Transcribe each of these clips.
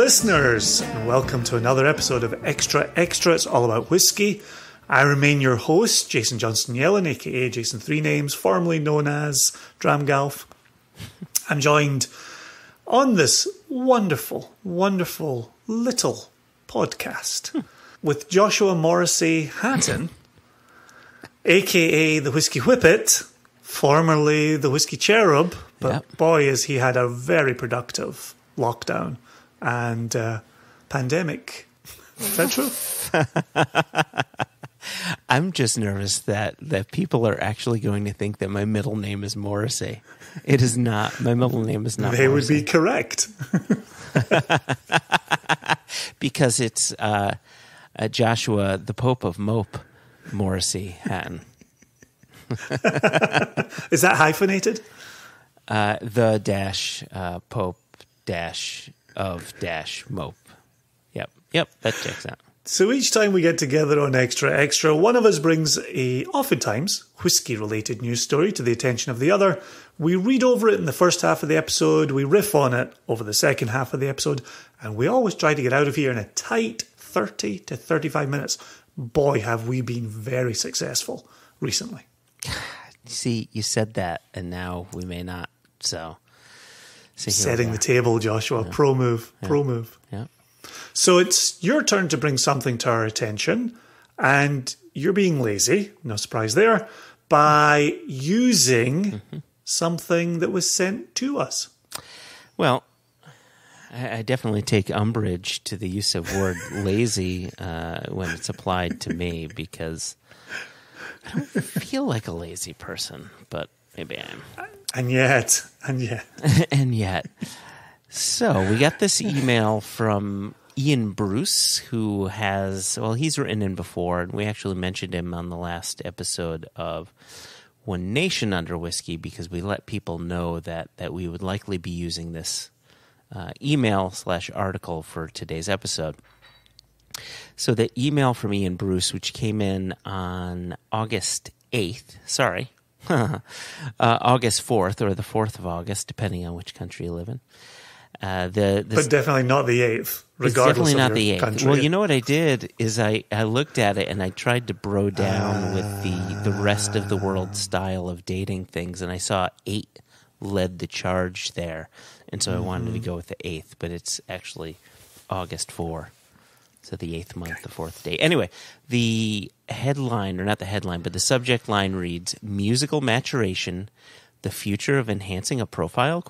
listeners, and welcome to another episode of Extra Extra. It's all about whiskey. I remain your host, Jason Johnston Yellen, aka Jason Three Names, formerly known as Dramgalf. I'm joined on this wonderful, wonderful little podcast with Joshua Morrissey Hatton, aka the Whiskey Whippet, formerly the Whiskey Cherub, but boy, has he had a very productive lockdown and pandemic. Is that true? I'm just nervous that people are actually going to think that my middle name is Morrissey. It is not. My middle name is not They Morrissey. would be correct. Because it's Joshua, the Pope of Mope, Morrissey Hatton. Is that hyphenated? The dash Pope dash of dash Mope. Yep, that checks out. So each time we get together on Extra Extra, one of us brings a, oftentimes, whiskey-related news story to the attention of the other. We read over it in the first half of the episode, we riff on it over the second half of the episode, and we always try to get out of here in a tight 30 to 35 minutes. Boy, have we been very successful recently. See, you said that, and now we may not, so setting the table, Joshua. Yeah. Pro move. Yeah. So it's your turn to bring something to our attention, and you're being lazy, no surprise there, by using something that was sent to us. Well, I definitely take umbrage to the use of word lazy when it's applied to me, because I don't feel like a lazy person, but maybe I am. And yet. And yet. So we got this email from Ian Bruce, who has, well, he's written in before, and we actually mentioned him on the last episode of One Nation Under Whiskey, because we let people know that we would likely be using this email/article for today's episode. So the email from Ian Bruce, which came in on August 8th, August 4th, or the 4th of August, depending on which country you live in. But definitely not the 8th, regardless of your country. Well, you know what I did is I looked at it and I tried to bro down with the rest of the world style of dating things, and I saw 8 led the charge there. And so I wanted to go with the 8th, but it's actually August 4. So the 8th month, the 4th day. Anyway, the headline, or not the headline, but the subject line reads, Musical Maturation, the Future of Enhancing a Profile, ?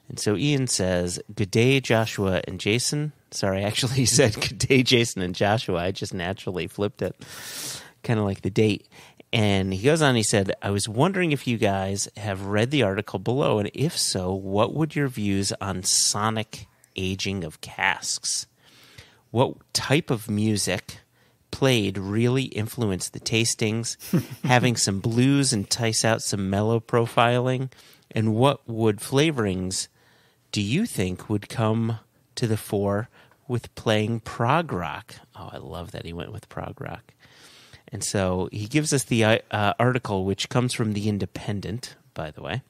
And so Ian says, good day, Joshua and Jason. Sorry, actually he said, good day, Jason and Joshua. I just naturally flipped it, kind of like the date. And he goes on, he said, I was wondering if you guys have read the article below, and if so, what would your views on sonic aging of casks? What type of music played really influenced the tastings, having some blues entice out some mellow profiling, and what wood flavorings do you think would come to the fore with playing prog rock? Oh, I love that he went with prog rock. And so he gives us the article, which comes from The Independent, by the way.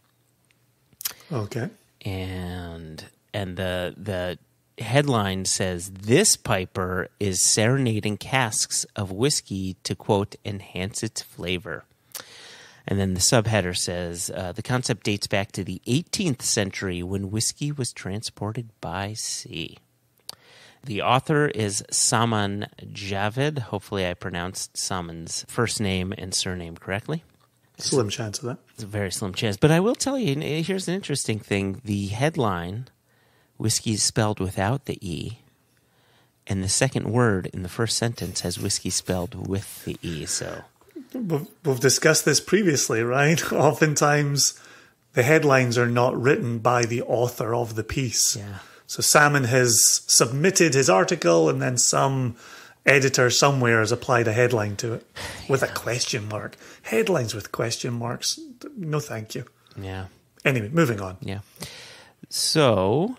Okay. And the headline says, this piper is serenading casks of whiskey to, quote, enhance its flavor. And then the subheader says, the concept dates back to the 18th century when whiskey was transported by sea. The author is Saman Javed. Hopefully I pronounced Saman's first name and surname correctly. Slim chance of that. It's a very slim chance. But I will tell you, here's an interesting thing. The headline, whiskey is spelled without the E, and the second word in the first sentence has whiskey spelled with the E, so... We've discussed this previously, right? Oftentimes, the headlines are not written by the author of the piece. Yeah. So Salmon has submitted his article, and then some editor somewhere has applied a headline to it with a question mark. Headlines with question marks, no thank you. Yeah. Anyway, moving on. Yeah. So,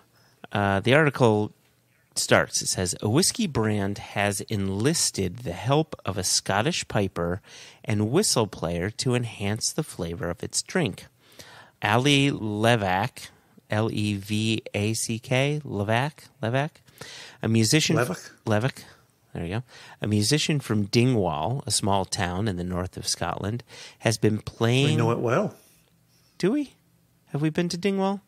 the article starts. It says, a whiskey brand has enlisted the help of a Scottish piper and whistle player to enhance the flavor of its drink. Ali Levac Levack, Levack, a musician. Levack. There you go. A musician from Dingwall, a small town in the north of Scotland, has been playing. We know it well. Do we? Have we been to Dingwall?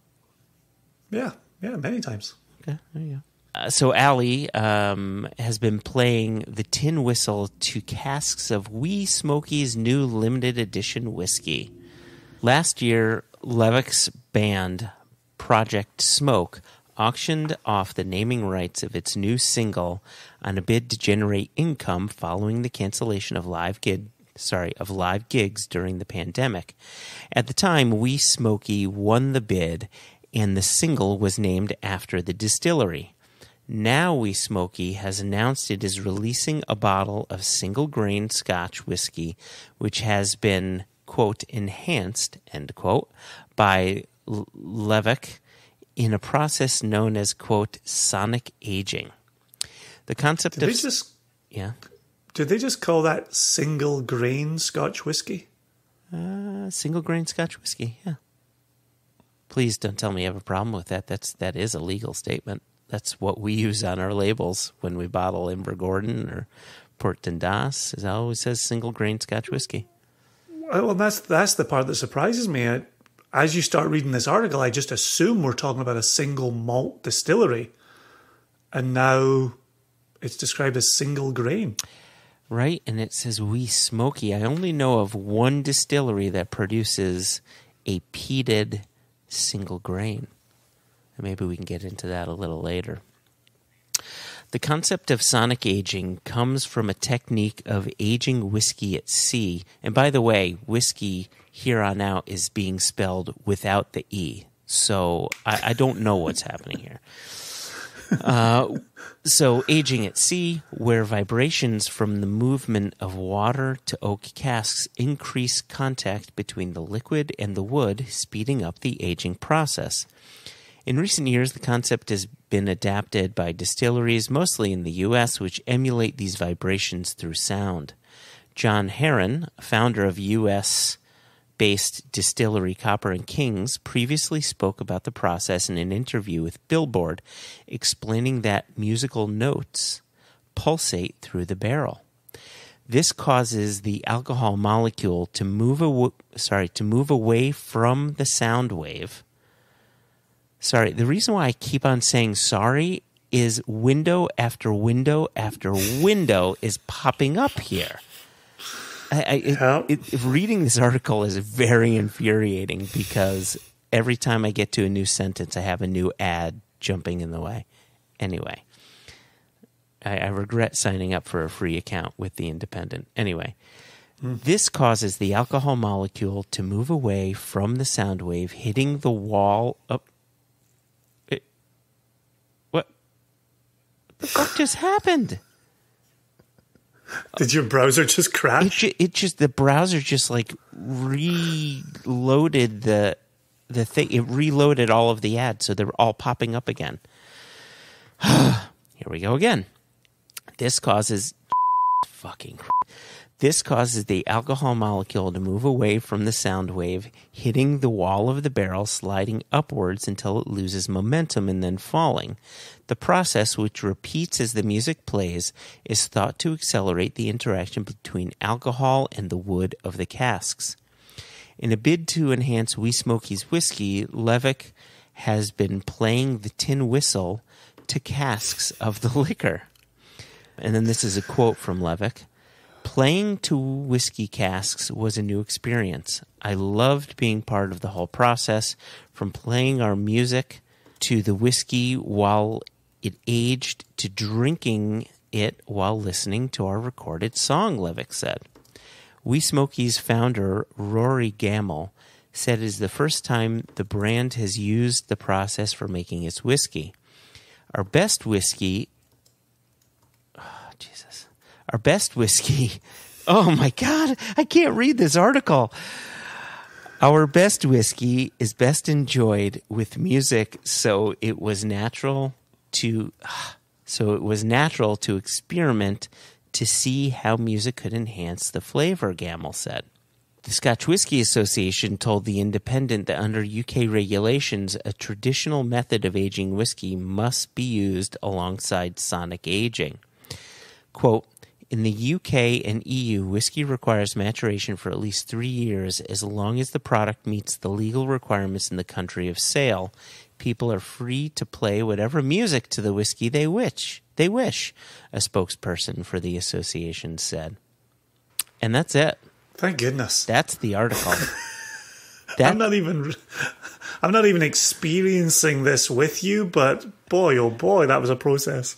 Yeah, many times. Okay, there you go. So Ali has been playing the tin whistle to casks of Wee Smokey's new limited edition whiskey. Last year, Levack's band, Project Smoke, auctioned off the naming rights of its new single on a bid to generate income following the cancellation of live gigs during the pandemic. At the time, Wee Smokey won the bid, and the single was named after the distillery. Now Wee Smokey has announced it is releasing a bottle of single-grain Scotch whiskey, which has been, quote, enhanced, end quote, by Levack in a process known as, quote, sonic aging. The concept Did they just call that single-grain Scotch whiskey? Single-grain Scotch whiskey, yeah. Please don't tell me you have a problem with that. That is a legal statement. That's what we use on our labels when we bottle Invergordon or Port Dundas. It always says single-grain Scotch whiskey. Well, that's the part that surprises me. As you start reading this article, I just assume we're talking about a single malt distillery. And now it's described as single grain. Right, and it says Wee Smokey. I only know of one distillery that produces a peated single grain. And maybe we can get into that a little later. The concept of sonic aging comes from a technique of aging whiskey at sea. And by the way, whiskey here on out is being spelled without the E. So I don't know what's happening here. So aging at sea, where vibrations from the movement of water to oak casks increase contact between the liquid and the wood, speeding up the aging process. In recent years, the concept has been adapted by distilleries, mostly in the U.S., which emulate these vibrations through sound. John Herron, founder of U.S.-based distillery Copper & Kings, previously spoke about the process in an interview with Billboard, explaining that musical notes pulsate through the barrel. This causes the alcohol molecule to move away from the sound wave. Sorry, the reason why I keep on saying sorry is window after window after window is popping up here. Reading this article is very infuriating because every time I get to a new sentence, I have a new ad jumping in the way. Anyway, I regret signing up for a free account with The Independent. Anyway, this causes the alcohol molecule to move away from the sound wave, hitting the wall up. What the fuck just happened? Did your browser just crash? The browser just like reloaded the thing. It reloaded all of the ads, so they're all popping up again. Here we go again. This causes the alcohol molecule to move away from the sound wave, hitting the wall of the barrel, sliding upwards until it loses momentum and then falling. The process, which repeats as the music plays, is thought to accelerate the interaction between alcohol and the wood of the casks. In a bid to enhance Wee Smokey's whiskey, Levack has been playing the tin whistle to casks of the liquor. And then this is a quote from Levack. Playing to whiskey casks was a new experience. I loved being part of the whole process, from playing our music to the whiskey while it aged to drinking it while listening to our recorded song, Levack said. Wee Smokey's founder, Rory Gamble, said it is the first time the brand has used the process for making its whiskey. Our best whiskey, oh my God, I can't read this article. Our best whiskey is best enjoyed with music, so it was natural to experiment to see how music could enhance the flavor, Gamble said. The Scotch Whisky Association told The Independent that under UK regulations, a traditional method of aging whiskey must be used alongside sonic aging. Quote, in the UK and EU, whiskey requires maturation for at least 3 years as long as the product meets the legal requirements in the country of sale. People are free to play whatever music to the whiskey they wish, a spokesperson for the association said. And that's it. Thank goodness. That's the article. I'm not even experiencing this with you, but boy, oh boy, that was a process.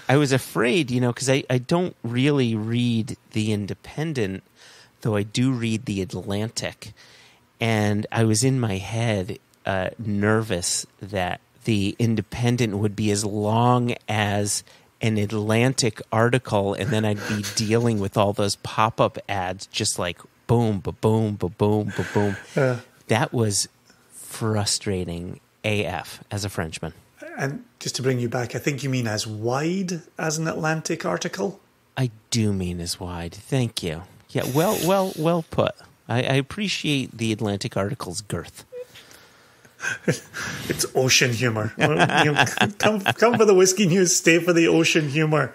I was afraid, because I don't really read The Independent, though I do read The Atlantic. And I was in my head nervous that The Independent would be as long as an Atlantic article, and then I'd be dealing with all those pop-up ads, just like boom, ba-boom, ba-boom, ba-boom. That was frustrating AF as a Frenchman. And just to bring you back, I think you mean as wide as an Atlantic article? I do mean as wide. Thank you. Yeah, well put. I appreciate the Atlantic article's girth. It's ocean humor. Come for the whiskey news, stay for the ocean humor.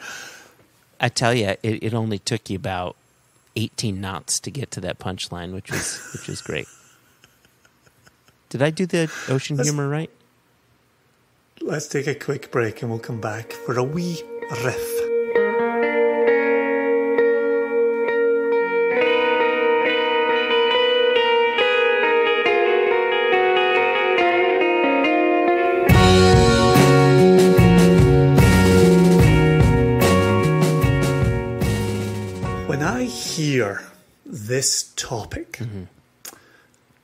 I tell you, it only took you about 18 knots to get to that punchline, which was great. Did I do the ocean humor right? Let's take a quick break and we'll come back for a wee riff. When I hear this topic,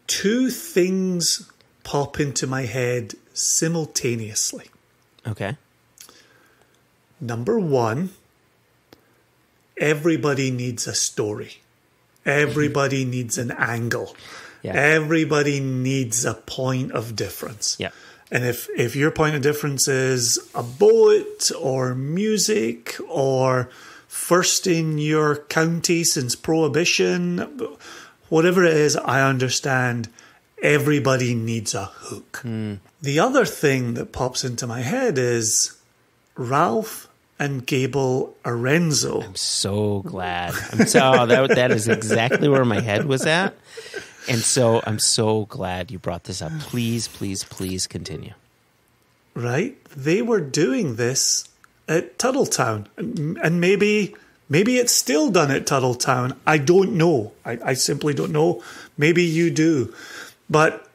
two things pop into my head simultaneously. Okay. Number one, everybody needs a story. Everybody needs an angle. Yeah. Everybody needs a point of difference. Yeah. And if your point of difference is a boat or music or first in your county since Prohibition, whatever it is, I understand everybody needs a hook. The other thing that pops into my head is Ralph and Gable Arenzo. I'm so glad. That is exactly where my head was at. And so I'm so glad you brought this up. Please, please, please continue. Right? They were doing this at Tuttletown. And maybe it's still done at Tuttletown. I don't know. I simply don't know. Maybe you do. But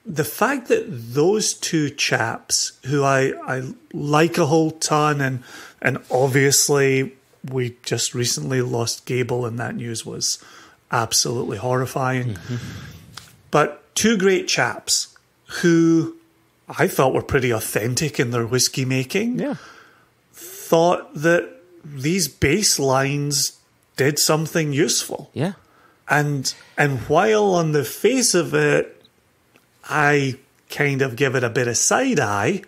the fact that those two chaps, who I like a whole ton, and obviously we just recently lost Gable, and that news was absolutely horrifying. But two great chaps who I thought were pretty authentic in their whiskey making, thought that these bass lines did something useful. Yeah. And while on the face of it, I kind of give it a bit of side eye,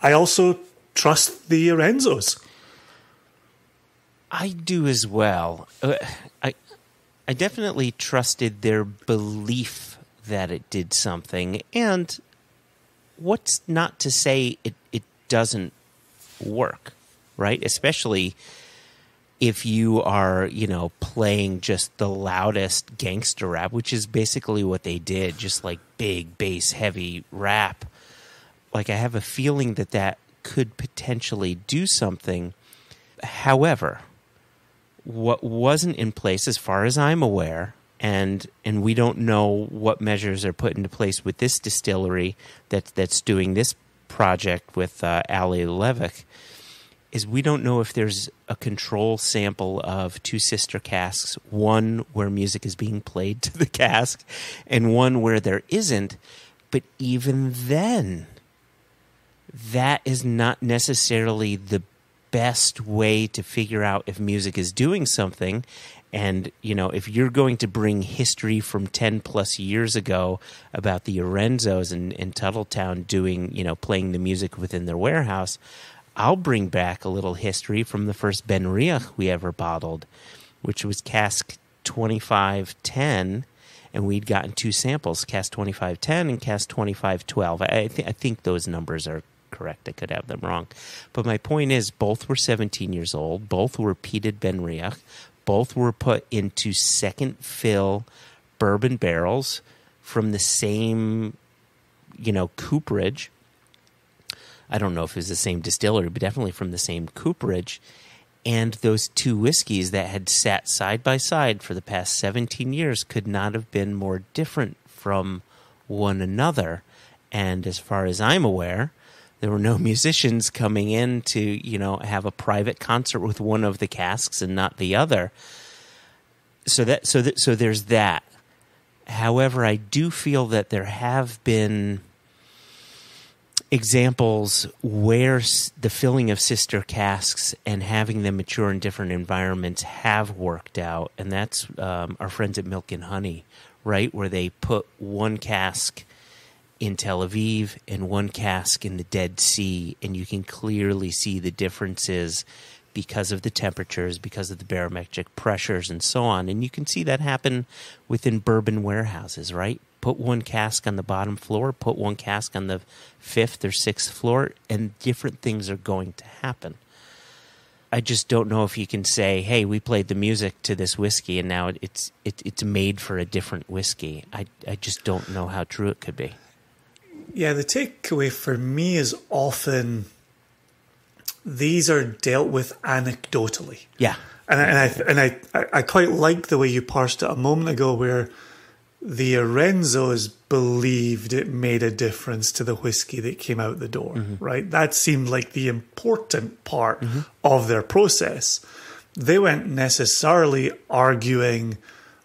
I also trust the Arenzos. I do as well. I definitely trusted their belief that it did something. And what's not to say it doesn't work, right? Especially if you are, playing just the loudest gangster rap, which is basically what they did, just like big bass heavy rap. Like, I have a feeling that could potentially do something. However, what wasn't in place, as far as I'm aware, and we don't know what measures are put into place with this distillery that's doing this project with Ali Levick, is we don't know if there's a control sample of two sister casks, one where music is being played to the cask and one where there isn't. But even then, that is not necessarily the best way to figure out if music is doing something. And, if you're going to bring history from 10 plus years ago about the Arenzos in Tuttletown doing, playing the music within their warehouse, I'll bring back a little history from the first Ben Riach we ever bottled, which was cask 2510. and we'd gotten two samples, Cask 2510 and Cask 2512. I think those numbers are correct. I could have them wrong. But my point is, both were 17 years old. Both were peated Benriach. Both were put into second fill bourbon barrels from the same, cooperage. I don't know if it was the same distillery, but definitely from the same cooperage. And those two whiskeys that had sat side by side for the past 17 years could not have been more different from one another. And as far as I'm aware, there were no musicians coming in to, have a private concert with one of the casks and not the other. So there's that. However, I do feel that there have been examples where the filling of sister casks and having them mature in different environments have worked out. And that's our friends at Milk and Honey, right? Where they put one cask in Tel Aviv and one cask in the Dead Sea, and you can clearly see the differences because of the temperatures, because of the barometric pressures, and so on. And you can see that happen within bourbon warehouses, right? Put one cask on the bottom floor, put one cask on the 5th or 6th floor, and different things are going to happen. I just don't know if you can say, hey, we played the music to this whiskey, and now it's made for a different whiskey. I just don't know how true it could be. Yeah, the takeaway for me is often these are dealt with anecdotally. Yeah. And I quite like the way you parsed it a moment ago, where the Arenzos believed it made a difference to the whiskey that came out the door, right? That seemed like the important part of their process. They weren't necessarily arguing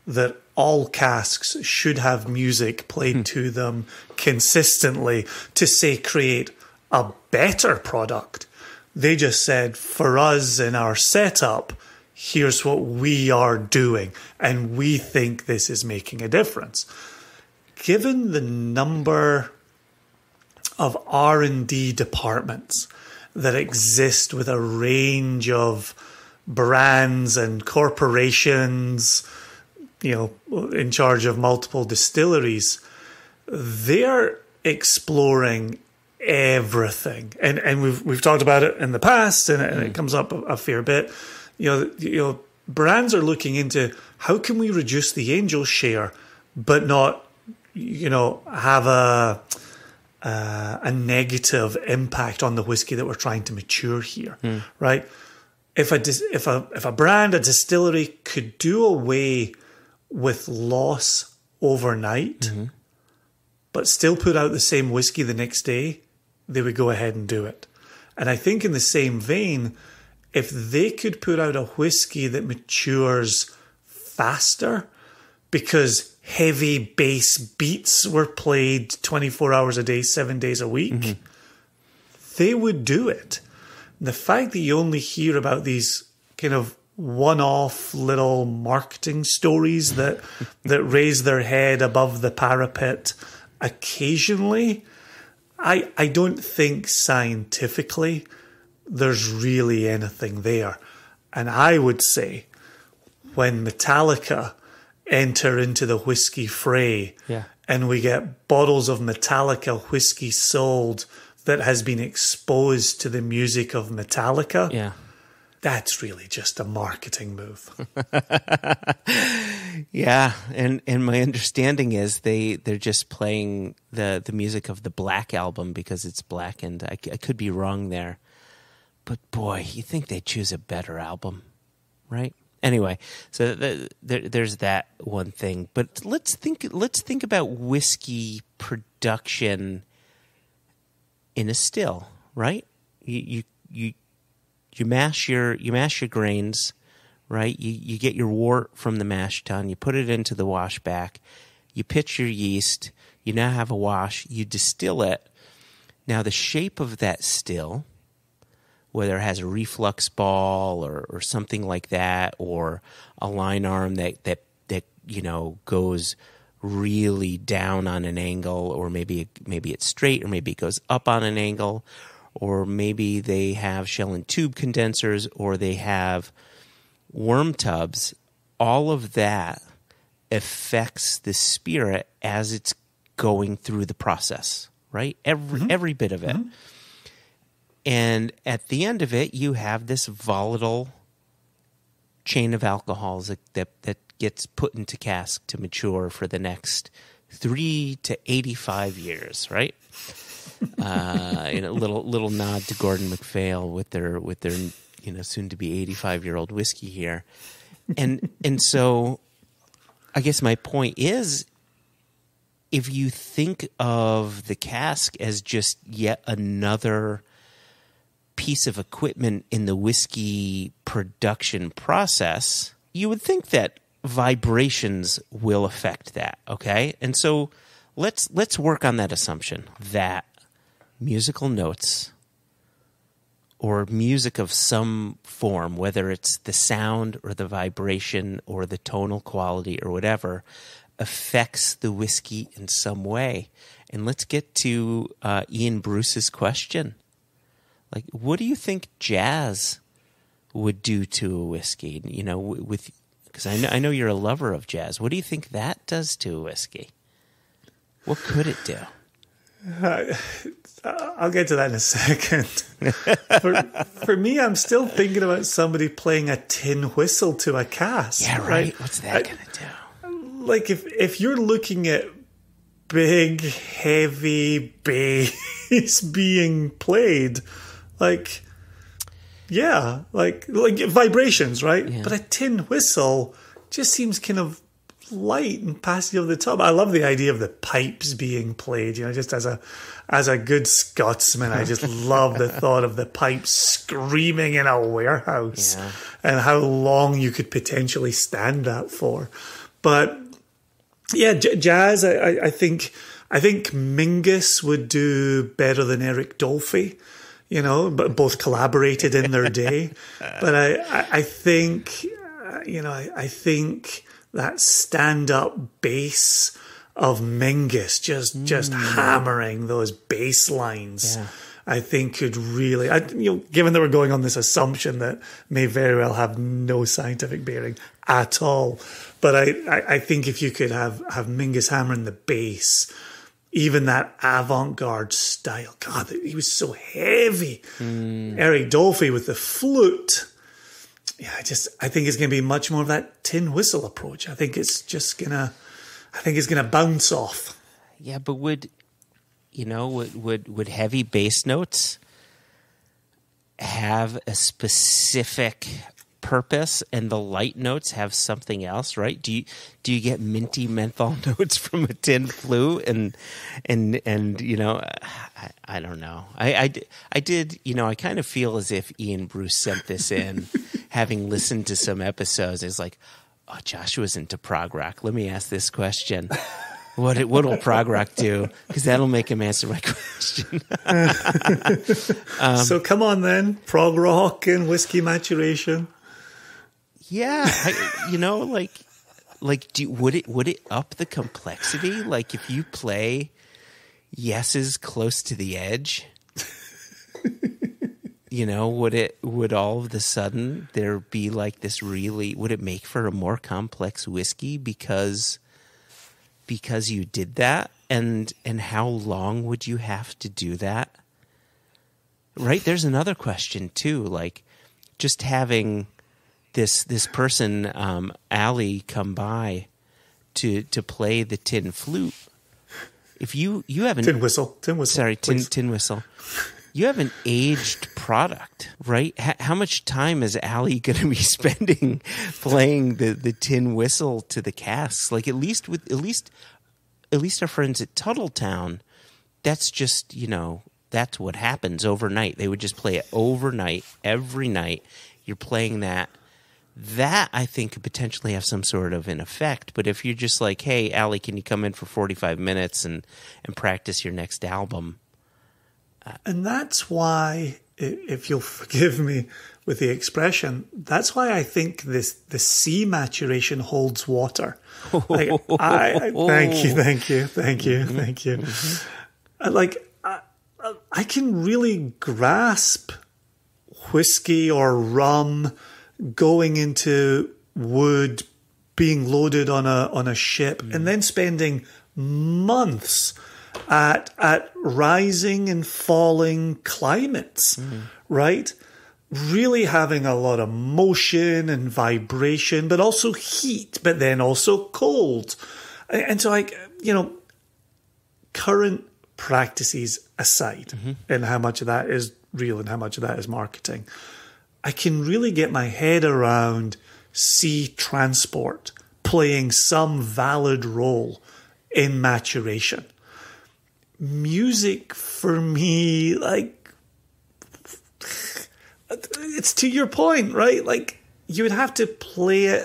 that all casks should have music played to them consistently to, say, create a better product. They just said, for us in our setup, here's what we are doing, and we think this is making a difference. Given the number of R&D departments that exist with a range of brands and corporations, in charge of multiple distilleries, they're exploring everything. And we've talked about it in the past, and it comes up a fair bit. Brands are looking into how can we reduce the angel share, but not, have a negative impact on the whiskey that we're trying to mature here, right? If a brand, a distillery could do away with loss overnight, but still put out the same whiskey the next day, they would go ahead and do it. And I think in the same vein, if they could put out a whiskey that matures faster because heavy bass beats were played 24 hours a day, 7 days a week, they would do it. The fact that you only hear about these kind of one-off little marketing stories that raise their head above the parapet occasionally, I don't think scientifically there's really anything there. And I would say when Metallica enter into the whiskey fray, and we get bottles of Metallica whiskey sold that has been exposed to the music of Metallica, that's really just a marketing move. Yeah, and my understanding is they're just playing the music of the Black Album because it's blackened. I could be wrong there. But boy, you think they'd choose a better album, right? Anyway, so there's that one thing. But let's think about whiskey production in a still, right? You mash your grains, right? You get your wort from the mash tun, you put it into the wash back, you pitch your yeast, you now have a wash, you distill it. Now the shape of that still, whether it has a reflux ball or something like that, or a line arm that goes really down on an angle, or maybe it's straight, or maybe it goes up on an angle, or maybe they have shell and tube condensers, or they have worm tubs. All of that affects the spirit as it's going through the process, right? Every bit of it. And at the end of it, you have this volatile chain of alcohols that gets put into cask to mature for the next 3 to 85 years, right? Little nod to Gordon MacPhail with their soon to be 85-year-old whiskey here, and so I guess my point is, if you think of the cask as just yet another piece of equipment in the whiskey production process, you would think that vibrations will affect that, okay? And so let's work on that assumption that musical notes or music of some form, whether it's the sound or the vibration or the tonal quality or whatever, affects the whiskey in some way. And let's get to Ian Bruce's question. Like, what do you think jazz would do to a whiskey? You know, because I know you're a lover of jazz. What do you think that does to a whiskey? What could it do? I'll get to that in a second. For me, I'm still thinking about somebody playing a tin whistle to a cask. Yeah, right. What's that going to do? Like, if you're looking at big, heavy bass being played, like vibrations, right? Yeah. But a tin whistle just seems kind of light and passing over the top. I love the idea of the pipes being played. You know, just as a good Scotsman, I just love the thought of the pipes screaming in a warehouse, and how long you could potentially stand that for. But yeah, jazz. I think Mingus would do better than Eric Dolphy. You know, but both collaborated in their day. But I think, I think that stand-up bass of Mingus just hammering those bass lines, I think could really, given that we're going on this assumption that may very well have no scientific bearing at all, but I think if you could have Mingus hammering the bass, even that avant-garde style. God, he was so heavy. Eric Dolphy with the flute. Yeah, I think it's going to be much more of that tin whistle approach. I think it's going to bounce off. Yeah, but would heavy bass notes have a specific purpose and the light notes have something else, right? Do you get minty menthol notes from a tin flute and I don't know. I did I kind of feel as if Ian Bruce sent this in having listened to some episodes. It's like, oh, Joshua's into prog rock. Let me ask this question. What'll prog rock do? Because that'll make him answer my question. So come on then, prog rock and whiskey maturation. Yeah, would it up the complexity? Like if you play Yeses Close to the Edge, would all of a sudden there be like this would it make for a more complex whiskey because you did that? And how long would you have to do that? Right? There's another question too, like just having this person, Ali, come by to play the tin flute. If you have tin whistle, sorry, tin whistle. You have an aged product, right? How much time is Ali going to be spending playing the tin whistle to the casks? Like at least our friends at Tuttletown, that's just that's what happens overnight. They would just play it overnight, every night. You're playing that. That, I think, could potentially have some sort of an effect. But if you're just like, hey, Ali, can you come in for 45 minutes and practice your next album? And that's why, if you'll forgive me with the expression, that's why I think the sea maturation holds water. Like, thank you. I can really grasp whiskey or rum going into wood being loaded on a ship and then spending months at rising and falling climates, right? Really having a lot of motion and vibration, but also heat, but then also cold. And so, like, you know, current practices aside, and how much of that is real and how much of that is marketing, I can really get my head around sea transport playing some valid role in maturation. Music, for me, like, it's to your point, right? Like, you would have to play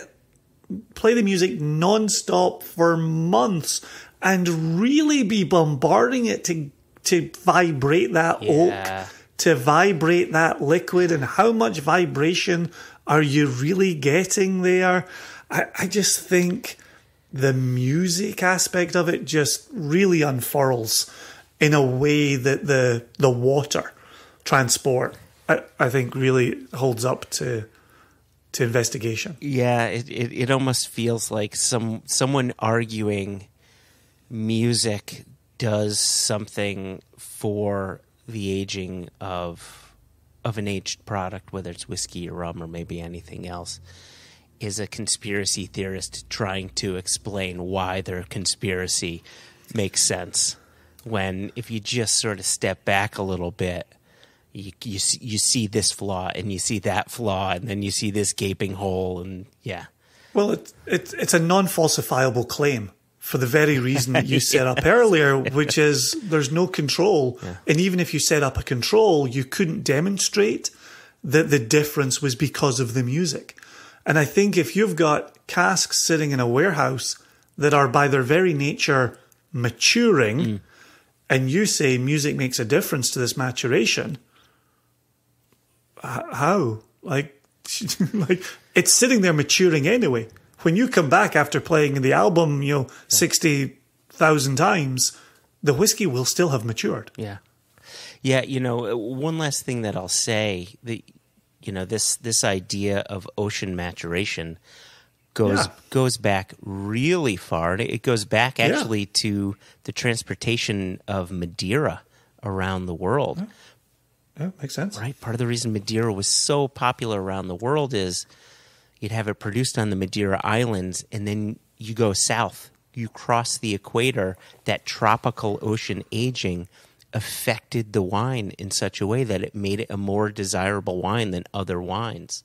the music non-stop for months and really be bombarding it to vibrate that oak, to vibrate that liquid. And how much vibration are you really getting there? I just think the music aspect of it just really unfurls in a way that the water transport, I think, really holds up to investigation. Yeah, it almost feels like someone arguing music does something for the aging of an aged product, whether it's whiskey or rum or maybe anything else, is a conspiracy theorist trying to explain why their conspiracy makes sense. When if you just sort of step back a little bit, you see this flaw and you see that flaw and then you see this gaping hole, and yeah. Well, it's a non-falsifiable claim for the very reason that you set up earlier, which is there's no control. Yeah. And even if you set up a control, you couldn't demonstrate that the difference was because of the music. And I think if you've got casks sitting in a warehouse that are by their very nature maturing, and you say music makes a difference to this maturation, how? Like it's sitting there maturing anyway. When you come back after playing the album, 60,000 times, the whiskey will still have matured. Yeah. Yeah, one last thing that I'll say, this idea of ocean maturation goes back really far. It goes back actually to the transportation of Madeira around the world. Yeah, makes sense. Right. Part of the reason Madeira was so popular around the world is you'd have it produced on the Madeira Islands, and then you go south. You cross the equator. That tropical ocean aging affected the wine in such a way that it made it a more desirable wine than other wines.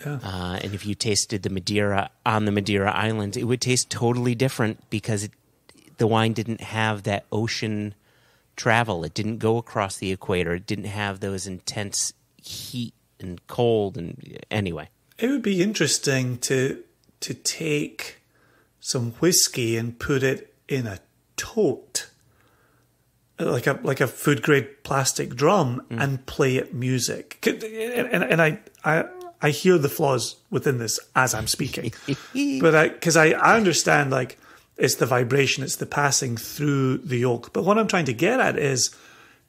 Yeah. And if you tasted the Madeira on the Madeira Islands, it would taste totally different because the wine didn't have that ocean travel. It didn't go across the equator. It didn't have those intense heat and cold. And anyway, it would be interesting to take some whiskey and put it in a tote, like a food grade plastic drum, and play it music. And I hear the flaws within this as I'm speaking, but because I understand, like, it's the vibration, it's the passing through the oak. But what I'm trying to get at is,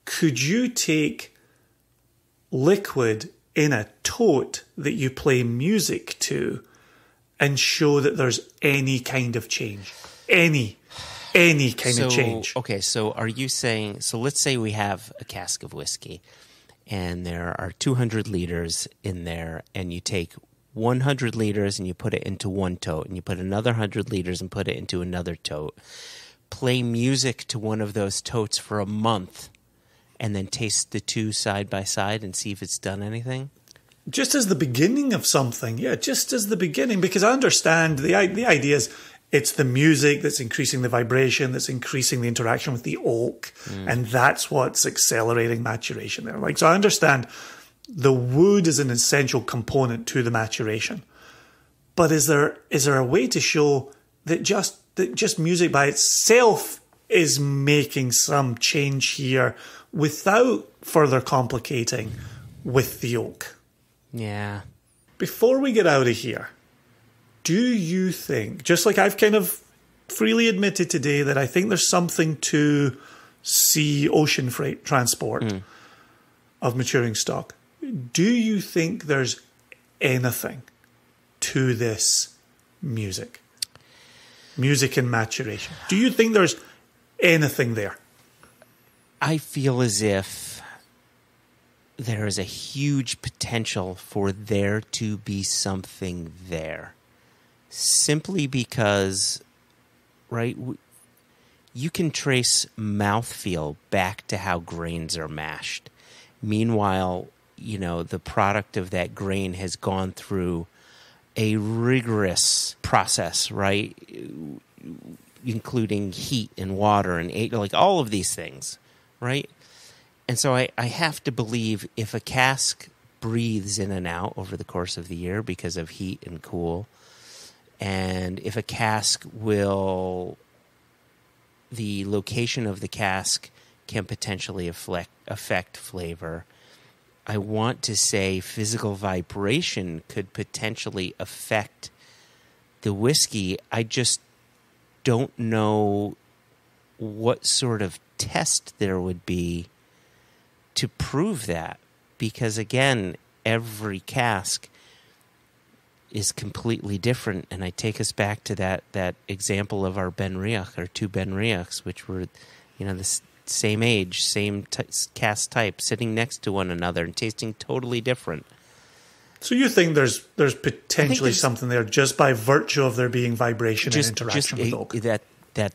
could you take liquid in a tote that you play music to and show that there's any kind of change? Any kind of change. Okay, so are you saying, so let's say we have a cask of whiskey and there are 200 liters in there, and you take 100 liters and you put it into one tote, and you put another 100 liters and put it into another tote. Play music to one of those totes for a month, and then taste the two side by side and see if it's done anything? Just as the beginning of something. Yeah, just as the beginning. Because I understand the idea is it's the music that's increasing the vibration, that's increasing the interaction with the oak, and that's what's accelerating maturation there. Like, so I understand the wood is an essential component to the maturation. But is there a way to show that just music by itself is making some change here without further complicating with the oak? Yeah. Before we get out of here, do you think, just like I've kind of freely admitted today, that I think there's something to ocean freight transport of maturing stock, do you think there's anything to this music. Music and maturation. Do you think there's anything there? I feel as if there is a huge potential for there to be something there. Simply because, right, you can trace mouthfeel back to how grains are mashed. Meanwhile, you know, the product of that grain has gone through a rigorous process, right? Including heat and water and like all of these things, right? And so I have to believe if a cask breathes in and out over the course of the year because of heat and cool, and if a cask the location of the cask can potentially affect flavor, I want to say physical vibration could potentially affect the whiskey. I just don't know what sort of test there would be to prove that. Because, again, every cask is completely different. And I take us back to that example of our Ben Riach, our two Ben Riachs, which were, you know, the same age, same cask type, sitting next to one another and tasting totally different. So you think there's potentially something there just by virtue of there being vibration and interaction with oak? That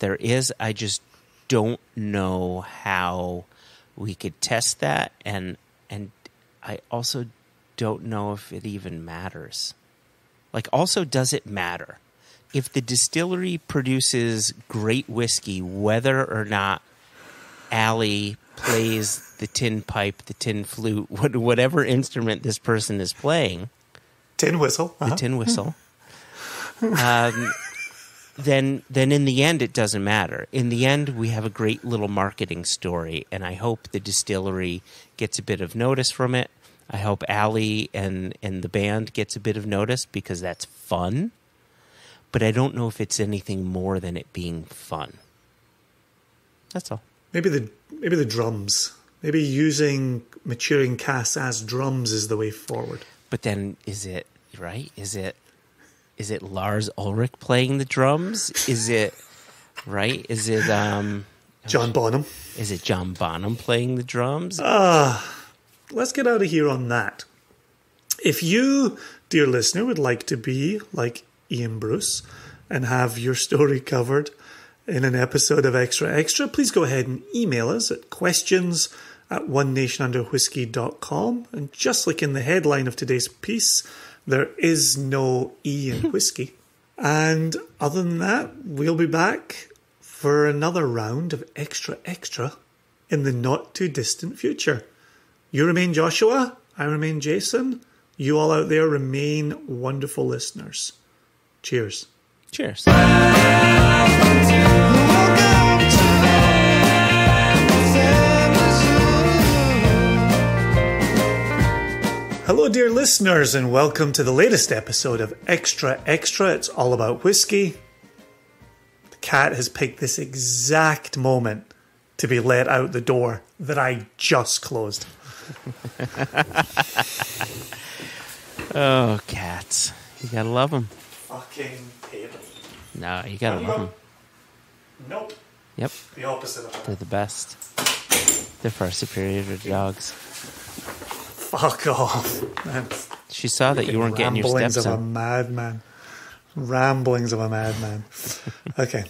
there is. I just don't know how we could test that, and I also don't know if it even matters. Like, also, does it matter? If the distillery produces great whiskey, whether or not Allie plays the tin pipe, the tin flute, whatever instrument this person is playing. Tin whistle. The tin whistle. Then in the end, it doesn't matter. In the end, we have a great little marketing story, and I hope the distillery gets a bit of notice from it. I hope Allie and the band gets a bit of notice because that's fun. But I don't know if it's anything more than it being fun. That's all. Maybe the drums. Maybe using maturing casks as drums is the way forward. But then, is it right? Is it Lars Ulrich playing the drums? Is it right? Is it John Bonham? Is it John Bonham playing the drums? Let's get out of here on that. If you, dear listener, would like to be like Ian Bruce and have your story covered in an episode of Extra Extra, please go ahead and email us at questions@onenationunderwhiskey.com. And just like in the headline of today's piece, there is no E in whiskey. And other than that, we'll be back for another round of Extra Extra in the not too distant future. You remain Joshua, I remain Jason. You all out there remain wonderful listeners. Cheers. Cheers. Hello, dear listeners, and welcome to the latest episode of Extra Extra. It's all about whiskey. The cat has picked this exact moment to be let out the door that I just closed. Oh, cats. You gotta love them. Fucking hate them. No, you gotta love them. Nope. Yep. The opposite of that. They're the best. They're far superior to dogs. Fuck off, man. She saw that you weren't getting your steps Ramblings of in. a madman. Ramblings of a madman. Okay.